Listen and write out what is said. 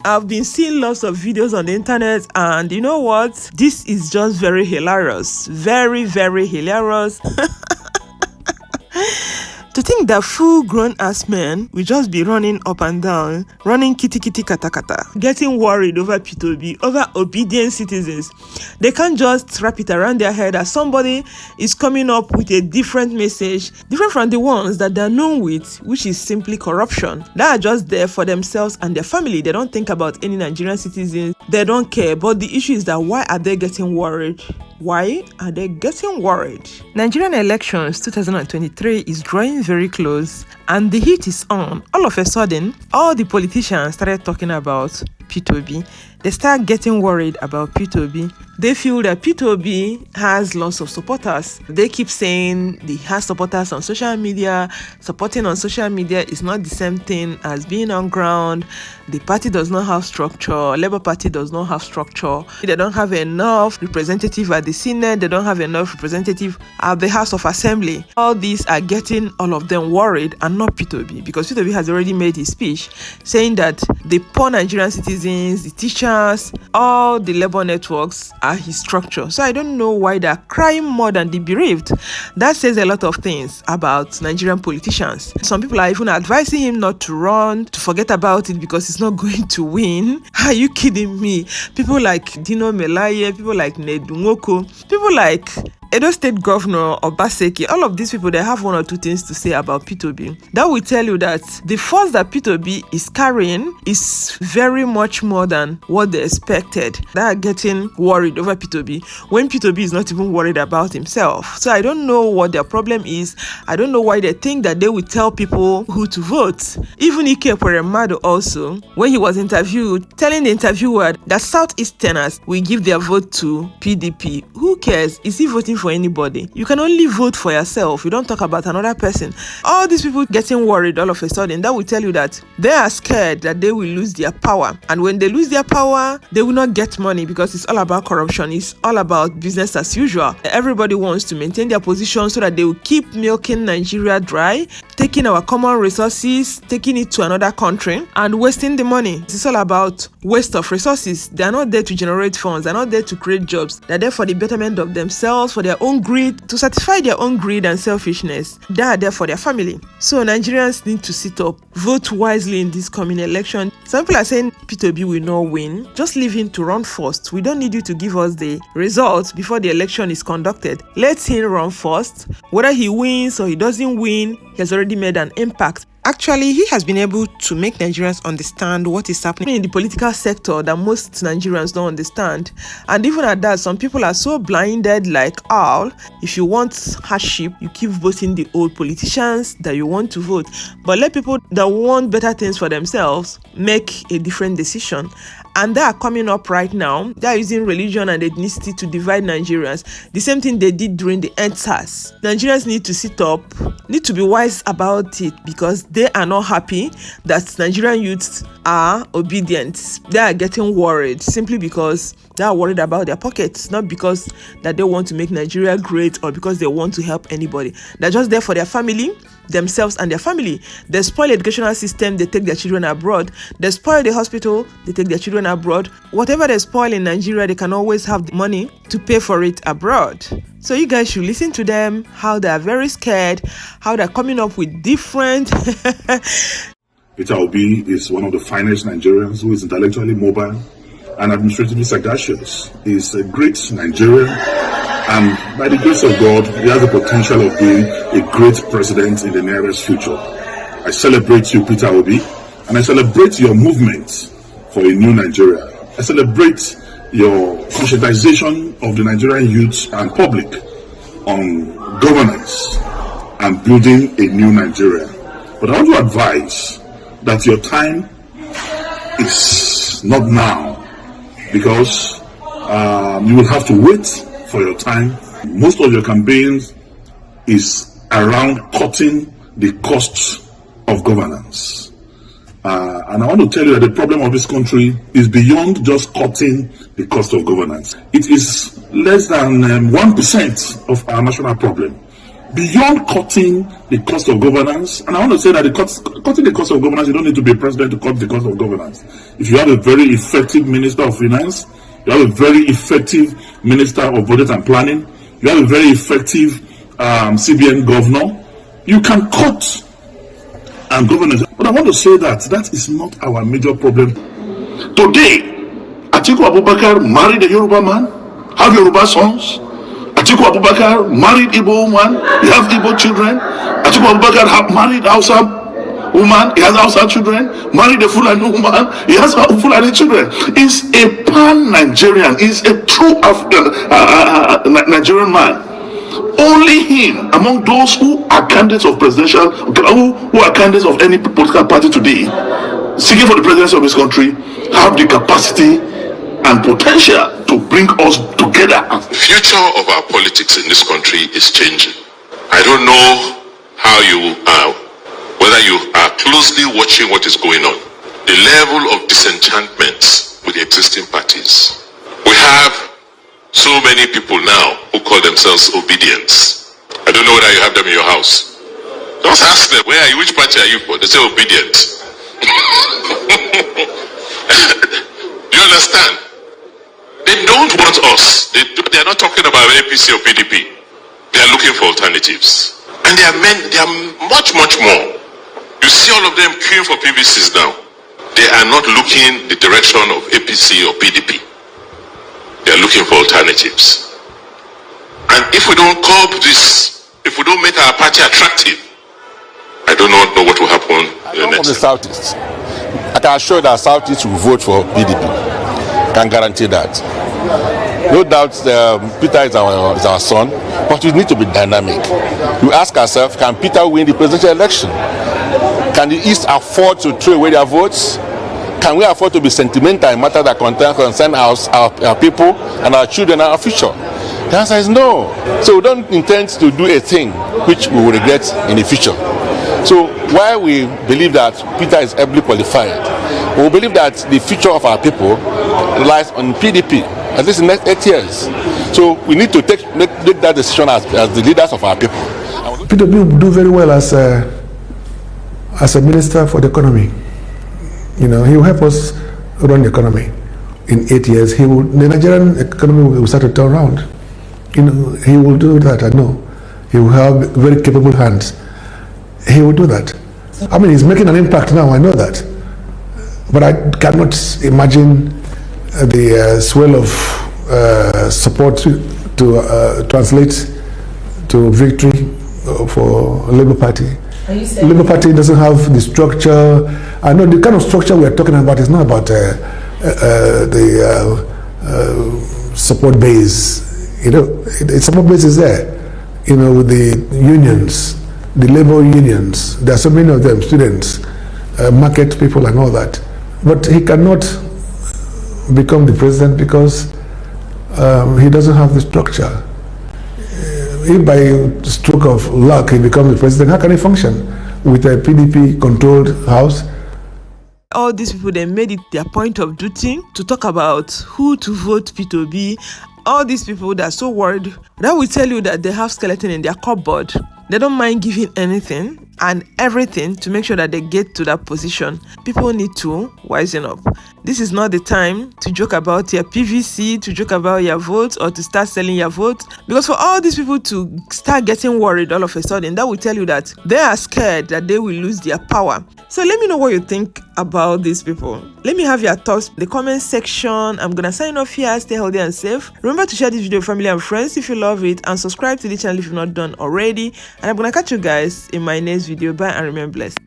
I've been seeing lots of videos on the internet, and you know what? This is just very hilarious. Very, very hilarious. To think that full-grown ass men will just be running up and down, running kitty kitty kata kata, getting worried over P2B, over obedient citizens. They can't just wrap it around their head that somebody is coming up with a different message, different from the ones that they're known with, which is simply corruption. They are just there for themselves and their family. They don't think about any Nigerian citizens. They don't care. But the issue is that why are they getting worried? Why are they getting worried? Nigerian elections 2023 is drawing very close and the heat is on. All of a sudden, all the politicians started talking about P2B. They start getting worried about P2B. They feel that P2B has lots of supporters. They keep saying they have supporters on social media. Supporting on social media is not the same thing as being on ground. The party does not have structure. Labour Party does not have structure. They don't have enough representative at the Senate. They don't have enough representative at the House of Assembly. All these are getting all of them worried, and not P2B, because P2B has already made his speech saying that the poor Nigerian citizens, the teachers, all the labor networks are his structure. So I don't know why they're crying more than the bereaved. That says a lot of things about Nigerian politicians. Some people are even advising him not to run, to forget about it because he's not going to win. Are you kidding me? People like Dino Melaye, people like Nedumoko, people like Edo State Governor Obaseki, all of these people, they have one or two things to say about P2B. That will tell you that the force that P2B is carrying is very much more than what they expected. They are getting worried over P2B when P2B is not even worried about himself. So I don't know what their problem is. I don't know why they think that they will tell people who to vote. Even Ike Ekweremadu also, when he was interviewed, telling the interviewer that Southeasterners will give their vote to PDP. Who cares? Is he voting for anybody? You can only vote for yourself. You don't talk about another person. All these people getting worried all of a sudden, that will tell you that they are scared that they will lose their power. And when they lose their power, they will not get money because it's all about corruption. It's all about business as usual. Everybody wants to maintain their position so that they will keep milking Nigeria dry, taking our common resources, taking it to another country and wasting the money. It's all about waste of resources. They are not there to generate funds. They are not there to create jobs. They are there for the betterment of themselves, for their own greed, to satisfy their own greed and selfishness. They are there for their family. So Nigerians need to sit up, vote wisely in this coming election. Some people are saying P2B will not win. Just leave him to run first. We don't need you to give us the results before the election is conducted. Let him run first. Whether he wins or he doesn't win, he has already made an impact. Actually, he has been able to make Nigerians understand what is happening in the political sector that most Nigerians don't understand. And even at that, some people are so blinded like owl. If you want hardship, you keep voting the old politicians that you want to vote. But let people that want better things for themselves make a different decision. And they are coming up right now. They are using religion and ethnicity to divide Nigerians. The same thing they did during the EndSARS. Nigerians need to sit up, need to be wise about it, because they are not happy that Nigerian youths are obedient. They are getting worried simply because they are worried about their pockets, not because that they want to make Nigeria great or because they want to help anybody. They're just there for their family, themselves and their family. They spoil the educational system, they take their children abroad. They spoil the hospital, they take their children abroad. Whatever they spoil in Nigeria, they can always have the money to pay for it abroad. So you guys should listen to them, how they are very scared, how they're coming up with different... Peter Obi is one of the finest Nigerians who is intellectually mobile and administratively sagacious. He's a great Nigerian, and by the grace of God, he has the potential of being a great president in the nearest future. I celebrate you, Peter Obi, and I celebrate your movement for a new Nigeria. I celebrate your conscientization of the Nigerian youth and public on governance and building a new Nigeria. But I want to advise that your time is not now, because you will have to wait for your time. Most of your campaigns is around cutting the costs of governance. And I want to tell you that the problem of this country is beyond just cutting the cost of governance. It is less than 1% of our national problem. beyond cutting the cost of governance, and I want to say that cutting the cost of governance, you don't need to be a president to cut the cost of governance. If you have a very effective Minister of Finance, you have a very effective Minister of Budget and Planning, you have a very effective CBN governor, you can cut and governance. But I want to say that is not our major problem. Today, Atiku Abubakar married a Yoruba man, have Yoruba sons. Atiku Abubakar married Igbo woman, he has Igbo children. Atiku Abubakar married Hausa woman, he has Hausa children. Married a Fulani woman, he has Fulani children. He's a pan-Nigerian, he's a true Nigerian man. Only him among those who are candidates of presidential, who are candidates of any political party today, seeking for the presidency of this country, have the capacity and potential to bring us together. The future of our politics in this country is changing. I don't know how you are, whether you are closely watching what is going on. The level of disenchantment with the existing parties. We have so many people now who call themselves obedience. I don't know whether you have them in your house. Just ask them, where are you? Which party are you for? They say obedient. Do you understand? They don't want us. They are not talking about APC or PDP. They are looking for alternatives. And they are much, much more. You see all of them queuing for PVCs now. They are not looking the direction of APC or PDP. They are looking for alternatives. And if we don't curb this, if we don't make our party attractive, I do not know what will happen in the next. From the Southeast, I can assure that Southeast will vote for PDP. I can guarantee that. No doubt Peter is our son, but we need to be dynamic. We ask ourselves, can Peter win the presidential election? Can the East afford to throw away their votes? Can we afford to be sentimental in matters that concern our people and our children and our future? The answer is no. So we don't intend to do a thing which we will regret in the future. So while we believe that Peter is ably qualified, we believe that the future of our people relies on PDP, at least in the next 8 years. So we need to make that decision as the leaders of our people. PDP will do very well as a minister for the economy. You know, he will help us run the economy. In 8 years, the Nigerian economy will start to turn around. You know, he will do that, I know. He will have very capable hands. He will do that. I mean, he's making an impact now, I know that. But I cannot imagine the swell of support to translate to victory for Labour Party. Labour Party doesn't have the structure. I know the kind of structure we are talking about is not about the support base. You know, the support base is there. You know, with the unions, the labor unions. There are so many of them, students, market people, and all that. But he cannot become the president because he doesn't have the structure. If by stroke of luck he becomes the president, how can he function with a PDP-controlled house? All these people, they made it their point of duty to talk about who to vote P2B. All these people that are so worried, that will tell you that they have skeleton in their cupboard. They don't mind giving anything and everything to make sure that they get to that position. People need to wisen up. This is not the time to joke about your PVC, to joke about your votes, or to start selling your votes. Because for all these people to start getting worried all of a sudden, that will tell you that they are scared that they will lose their power. So let me know what you think about these people. Let me have your thoughts in the comment section. I'm gonna sign off here. Stay healthy and safe. Remember to share this video with family and friends if you love it, and subscribe to the channel if you've not done already. And I'm gonna catch you guys in my next video. Bye and remain blessed.